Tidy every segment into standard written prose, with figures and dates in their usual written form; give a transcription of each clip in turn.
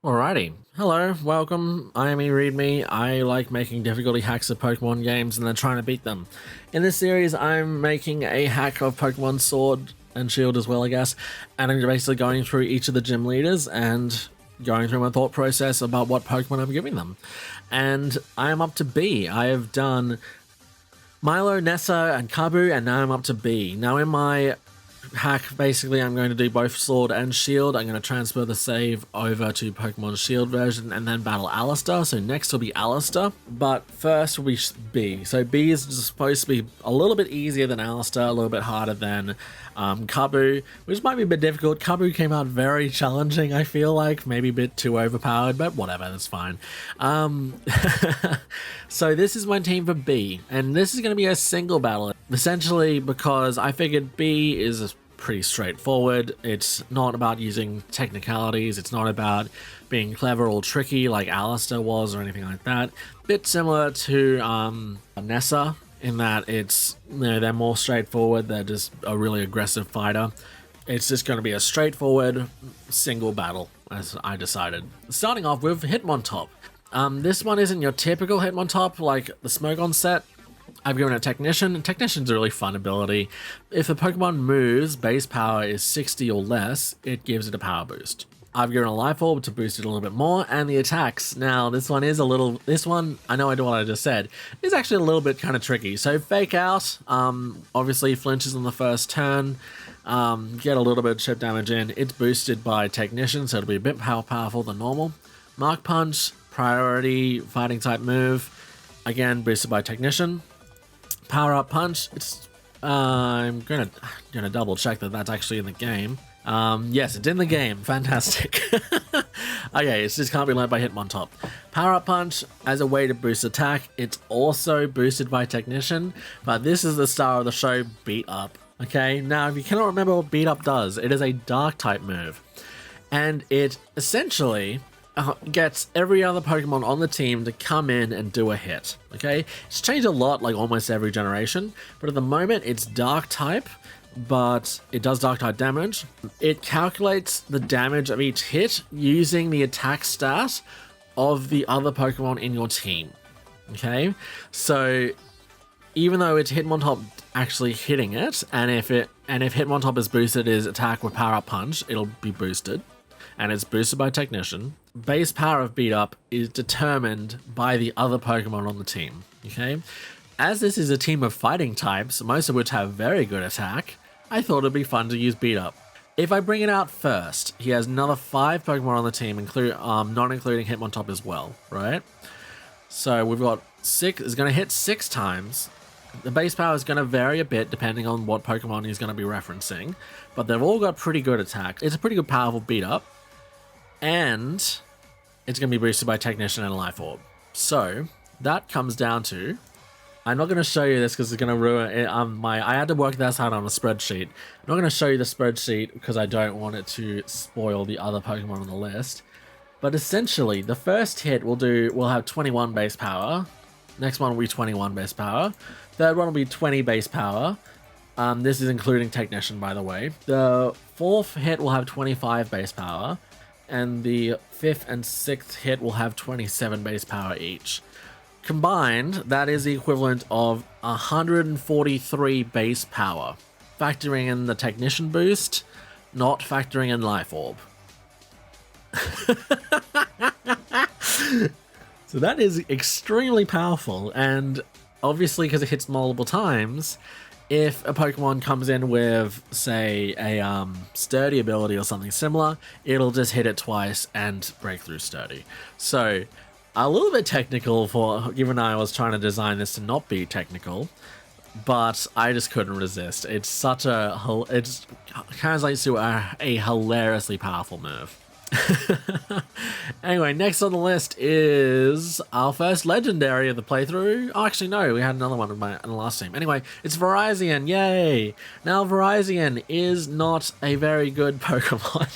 Alrighty. Hello, welcome. I am eReadMe. I like making difficulty hacks of Pokemon games and then trying to beat them. In this series, I'm making a hack of Pokemon Sword and Shield as well, I guess, and I'm basically going through each of the gym leaders and going through my thought process about what Pokemon I'm giving them. And I am up to B. I have done Milo, Nessa, and Kabu, and now I'm up to B. Now in my hack, basically I'm going to do both Sword and Shield. I'm going to transfer the save over to Pokemon Shield version and then battle Alistair. So next will be Alistair, but first will be B. So B is supposed to be a little bit easier than Alistair, a little bit harder than Kabu, which might be a bit difficult. Kabu came out very challenging, I feel like, maybe a bit too overpowered, but whatever, that's fine. So this is my team for B, and this is going to be a single battle, essentially because I figured B is pretty straightforward. It's not about using technicalities, it's not about being clever or tricky like Alistair was or anything like that. Bit similar to Nessa in that it's, they're more straightforward, they're just a really aggressive fighter. It's just going to be a straightforward single battle, as I decided. Starting off with Hitmontop. This one isn't your typical Hitmontop like the Smogon set. I've given it Technician. Technician's a really fun ability. If the Pokemon moves, base power is 60 or less, it gives it a power boost. I've given a Life Orb to boost it a little bit more, and the attacks. Now, this one, I know I do what I just said, is actually a little bit kind of tricky. So Fake Out, obviously flinches on the first turn, get a little bit of chip damage in. It's boosted by Technician, so it'll be a bit more powerful than normal. Mark Punch, priority fighting type move, again boosted by Technician. Power Up Punch, it's I'm gonna double check that that's actually in the game. Yes, it's in the game. Fantastic. Okay, it just can't be led by Hitmontop. Power Up Punch as a way to boost attack. It's also boosted by Technician, but this is the star of the show, Beat Up. Okay, now if you cannot remember what Beat Up does, it is a dark type move, and it essentially gets every other Pokemon on the team to come in and do a hit. Okay, it's changed a lot, like almost every generation, but at the moment it's dark type, but it does dark type damage. It calculates the damage of each hit using the attack stat of the other Pokemon in your team. Okay, so even though it's Hitmontop actually hitting it, and if Hitmontop is boosted his attack with Power Up Punch, it'll be boosted, and it's boosted by Technician. Base power of Beat Up is determined by the other Pokemon on the team. Okay, as this is a team of fighting types, most of which have very good attack, I thought it'd be fun to use Beat Up. If I bring it out first, he has another 5 Pokemon on the team, not including Hitmontop as well, right? So we've got 6, is going to hit 6 times. The base power is going to vary a bit depending on what Pokemon he's going to be referencing, but they've all got pretty good attack. It's a pretty good powerful Beat Up, and it's going to be boosted by Technician and Life Orb. So that comes down to, I'm not going to show you this because it's going to ruin it. I had to work this out on a spreadsheet. I'm not going to show you the spreadsheet because I don't want it to spoil the other Pokemon on the list. But essentially, the first hit will have 21 base power. Next one will be 21 base power. Third one will be 20 base power. This is including Technician, by the way. The fourth hit will have 25 base power, and the 5th and 6th hit will have 27 base power each. Combined, that is the equivalent of 143 base power, factoring in the Technician boost, not factoring in Life Orb. So that is extremely powerful, and obviously because it hits multiple times, if a Pokemon comes in with, say, a Sturdy ability or something similar, it'll just hit it twice and break through Sturdy. So a little bit technical, given I was trying to design this to not be technical, but I just couldn't resist. It translates to a hilariously powerful move. Anyway, next on the list is our first legendary of the playthrough. Oh, actually, no, we had another one in the last team. Anyway, it's Virizion, yay! Now, Virizion is not a very good Pokemon,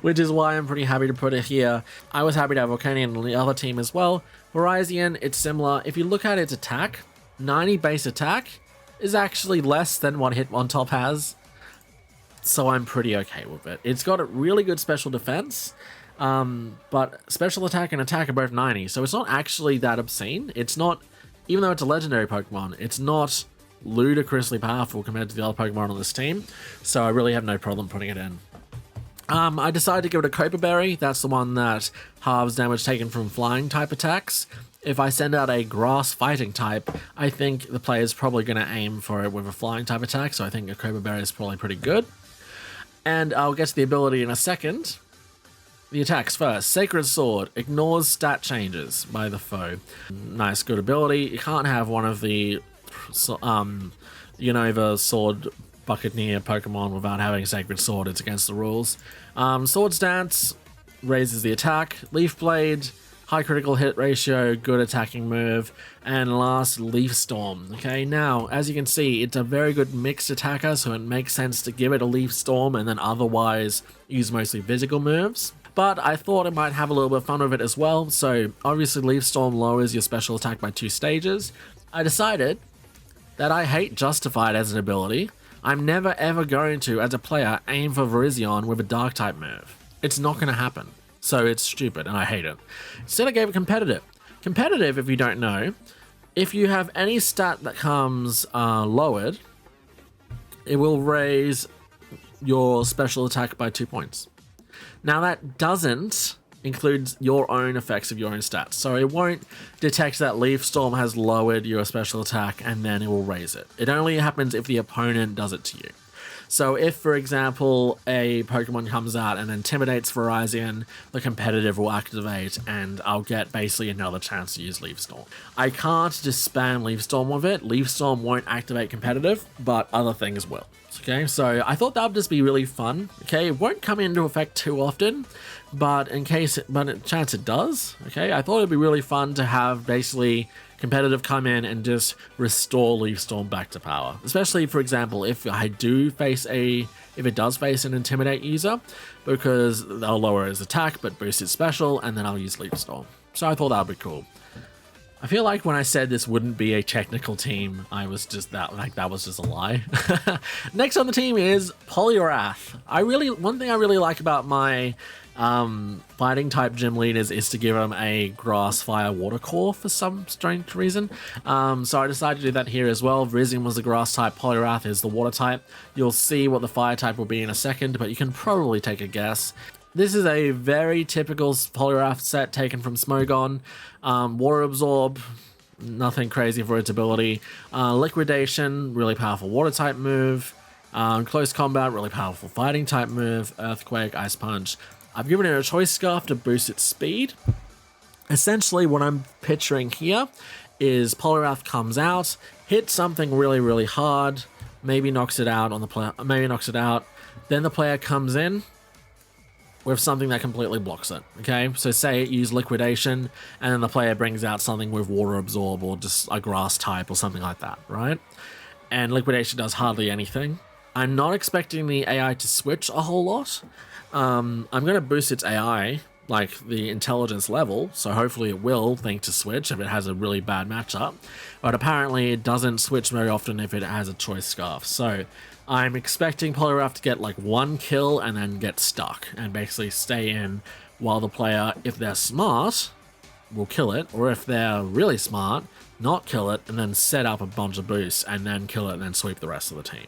which is why I'm pretty happy to put it here. I was happy to have Volcanion on the other team as well. Virizion, it's similar. If you look at its attack, 90 base attack is actually less than what Hitmontop has. So I'm pretty okay with it. It's got a really good special defense. But special attack and attack are both 90, so it's not actually that obscene. It's not, even though it's a legendary Pokemon, it's not ludicrously powerful compared to the other Pokemon on this team, so I really have no problem putting it in. I decided to give it a Copa Berry. That's the one that halves damage taken from flying type attacks. If I send out a grass fighting type, I think the player's probably going to aim for it with a flying type attack, so I think a Copa Berry is probably pretty good. And I'll get to the ability in a second. The attacks first. Sacred Sword ignores stat changes by the foe. Nice, good ability. You can't have one of the Unova Sword Buccaneer Pokemon without having Sacred Sword. It's against the rules. Swords Dance raises the attack. Leaf Blade, high critical hit ratio, good attacking move. And last, Leaf Storm. Okay, now, as you can see, it's a very good mixed attacker, so it makes sense to give it a Leaf Storm and then otherwise use mostly physical moves. But I thought it might have a little bit of fun with it as well, so obviously Leaf Storm lowers your special attack by 2 stages. I decided that I hate Justified as an ability. I'm never ever going to, as a player, aim for Virizion with a Dark type move. It's not going to happen. So it's stupid and I hate it. Instead I gave it Competitive. Competitive, if you don't know, if you have any stat that comes lowered, it will raise your special attack by 2 points. Now that doesn't include your own effects of your own stats. So it won't detect that Leaf Storm has lowered your special attack and then it will raise it. It only happens if the opponent does it to you. So if, for example, a Pokemon comes out and intimidates Virizion, the Competitive will activate and I'll get basically another chance to use Leaf Storm. I can't just spam Leaf Storm with it. Leaf Storm won't activate Competitive, but other things will. Okay, so I thought that would just be really fun. Okay, it won't come into effect too often, but in chance it does, okay, I thought it'd be really fun to have basically Competitive come in and just restore Leaf Storm back to power. Especially, for example, if it does face an Intimidate user, because they'll lower his attack but boost his special, and then I'll use Leaf Storm. So I thought that would be cool. I feel like when I said this wouldn't be a technical team, I was just that was just a lie. Next on the team is Poliwrath. One thing I really like about my fighting type gym leaders is to give them a grass, fire, water core for some strange reason. So I decided to do that here as well. Virizion was the grass type, Poliwrath is the water type. You'll see what the fire type will be in a second, but you can probably take a guess. This is a very typical Poliwrath set taken from Smogon. Water Absorb, nothing crazy for its ability. Liquidation, really powerful water type move. Close Combat, really powerful fighting type move. Earthquake, Ice Punch. I've given it a Choice Scarf to boost its speed. Essentially, what I'm picturing here is Poliwrath comes out, hits something really, really hard, maybe knocks it out on the player, then the player comes in with something that completely blocks it, okay? So say it used Liquidation, and then the player brings out something with Water Absorb or just a Grass type or something like that, right? And Liquidation does hardly anything. I'm not expecting the AI to switch a whole lot. I'm going to boost its AI, like the intelligence level, so hopefully it will think to switch if it has a really bad matchup. But apparently it doesn't switch very often if it has a Choice Scarf. So I'm expecting Poliwrath to get like 1 kill and then get stuck and basically stay in while the player, if they're smart, will kill it, or if they're really smart, not kill it and then set up a bunch of boosts and then kill it and then sweep the rest of the team.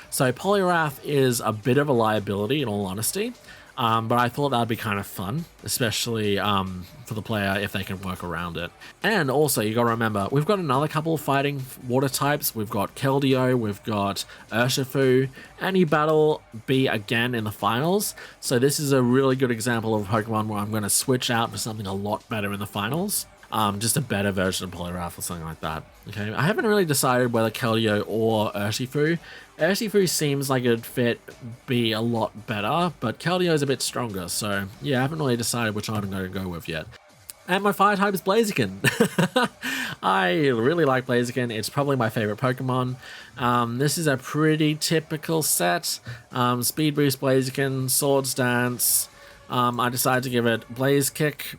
So Poliwrath is a bit of a liability in all honesty, but I thought that'd be kind of fun, especially for the player if they can work around it. And also, you gotta remember, we've got another couple of fighting water types. We've got Keldeo, we've got Urshifu, and you battle B again in the finals. So this is a really good example of Pokemon where I'm gonna switch out for something a lot better in the finals. Just a better version of Poliwrath or something like that. Okay, I haven't really decided whether Keldeo or Urshifu. Urshifu seems like it'd fit B a lot better, but Keldeo is a bit stronger, so yeah, I haven't really decided which one I'm going to go with yet. And my fire type is Blaziken. I really like Blaziken. It's probably my favorite Pokemon. This is a pretty typical set. Speed Boost Blaziken, Swords Dance. I decided to give it Blaze Kick,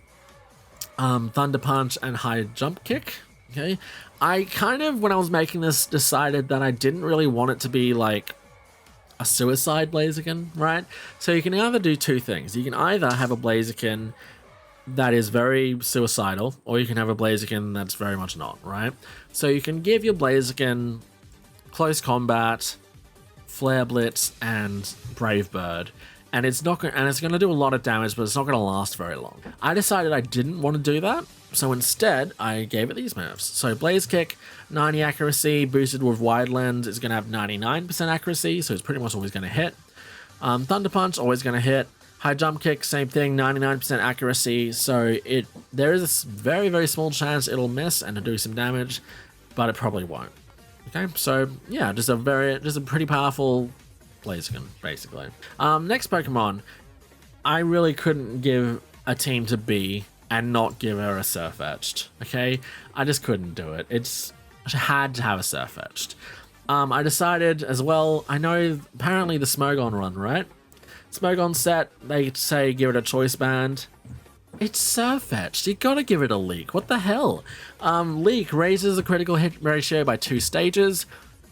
Thunder Punch, and High Jump Kick. Okay, I kind of, when I was making this, decided that I didn't really want it to be like a suicide Blaziken, right? So you can either do two things. You can either have a Blaziken that is very suicidal, or you can have a Blaziken that's very much not, right? So you can give your Blaziken Close Combat, Flare Blitz, and Brave Bird, and it's going to do a lot of damage, but it's not going to last very long. I decided I didn't want to do that, so instead I gave it these moves. So Blaze Kick, 90 accuracy, boosted with Wide Lens, is going to have 99% accuracy, so it's pretty much always going to hit. Thunder Punch, always going to hit. High Jump Kick, same thing, 99% accuracy, so there is a very, very small chance it'll miss and to do some damage, but it probably won't. Okay, so yeah, just a pretty powerful Blaziken, basically. Next Pokemon, I really couldn't give a team to B and not give her a Surfetched, okay? I just couldn't do it. I had to have a Surfetched. I decided as well, I know apparently the Smogon run, right? Smogon set, they say give it a choice band. It's Surfetched. You gotta give it a Leak. What the hell? Leak raises the critical hit ratio by 2 stages.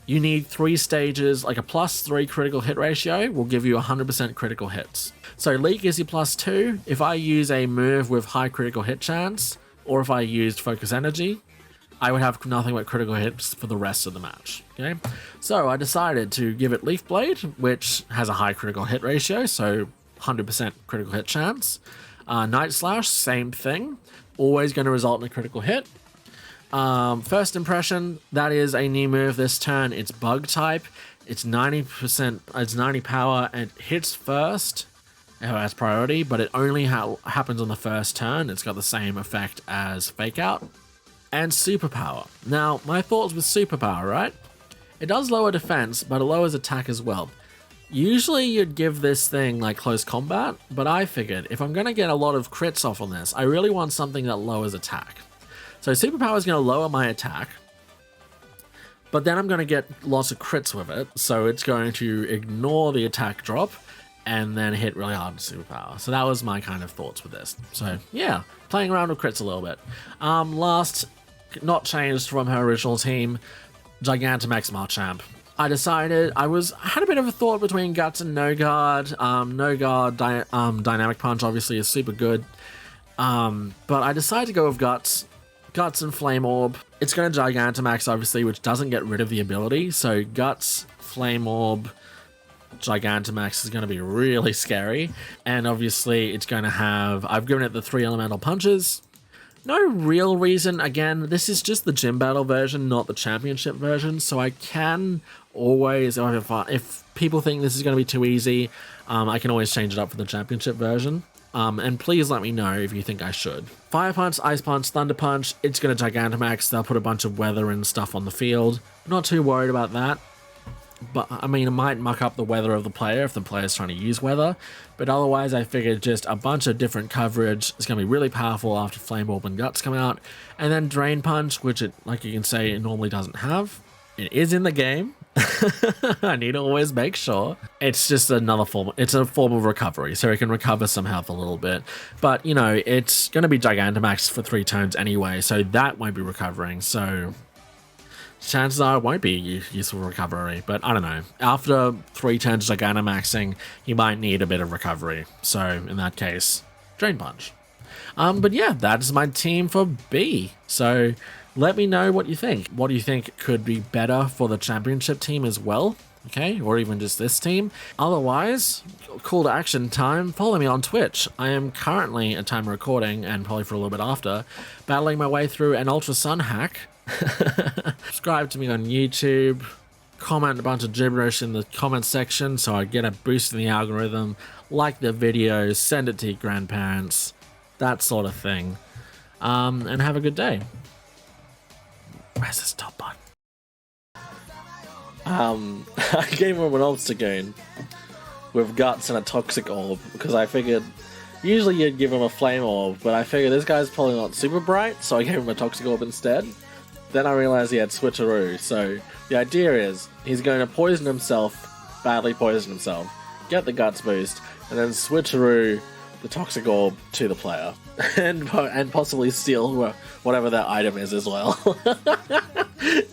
You need 3 stages, like a +3 critical hit ratio will give you 100% critical hits. So Leak is your +2. If I use a move with high critical hit chance, or if I used Focus Energy, I would have nothing but critical hits for the rest of the match, okay? So I decided to give it Leaf Blade, which has a high critical hit ratio, so 100% critical hit chance. Night Slash, same thing, always going to result in a critical hit. First Impression, that is a new move this turn. It's Bug type, it's 90%, it's 90 power, and it hits first, as priority, but it only happens on the first turn. It's got the same effect as Fake Out. And Superpower. Now, my thoughts with Superpower, right? It does lower defense, but it lowers attack as well. Usually you'd give this thing like Close Combat, but I figured if I'm going to get a lot of crits off on this, I really want something that lowers attack. So Superpower is going to lower my attack, but then I'm going to get lots of crits with it, so it's going to ignore the attack drop and then hit really hard with Superpower. So that was my kind of thoughts with this. So yeah, playing around with crits a little bit. Last, not changed from her original team, Gigantamax Machamp. I decided, I had a bit of a thought between Guts and No Guard. No Guard Dynamic Punch obviously is super good, but I decided to go with Guts. Guts and Flame Orb. It's going to Gigantamax obviously, which doesn't get rid of the ability, so Guts, Flame Orb, Gigantamax is going to be really scary, and obviously it's going to have, I've given it the 3 elemental punches. No real reason, again, this is just the gym battle version, not the championship version, so I can always, if people think this is going to be too easy, I can always change it up for the championship version. And please let me know if you think I should. Fire Punch, Ice Punch, Thunder Punch, it's going to Gigantamax, they'll put a bunch of weather and stuff on the field. I'm not too worried about that. But, I mean, it might muck up the weather of the player if the player's trying to use weather. But otherwise, I figured just a bunch of different coverage is going to be really powerful after Flame Orb and Guts come out. And then Drain Punch, which it, like you can say, it normally doesn't have. It is in the game. I need to always make sure. It's just another form. It's a form of recovery, so it can recover some health a little bit. But, you know, it's going to be Gigantamax for 3 turns anyway, so that won't be recovering. So chances are it won't be useful recovery, but I don't know. After 3 turns Gigantamaxing, you might need a bit of recovery. So in that case, Drain Punch. But yeah, that's my team for B. So let me know what you think. What do you think could be better for the championship team as well? Okay, or even just this team. Otherwise, call to action time. Follow me on Twitch. I am currently, at time of recording, and probably for a little bit after, battling my way through an Ultra Sun hack. Subscribe to me on YouTube. Comment a bunch of gibberish in the comment section so I get a boost in the algorithm. Like the videos, send it to your grandparents, that sort of thing. And have a good day. Where's the stop button? I gave him an Obstagoon with Guts and a Toxic Orb because I figured usually you'd give him a Flame Orb, but I figured this guy's probably not super bright, so I gave him a Toxic Orb instead. Then I realized he had Switcheroo, so the idea is he's going to poison himself, badly poison himself, get the Guts boost, and then Switcheroo the Toxic Orb to the player, and possibly steal whatever that item is as well.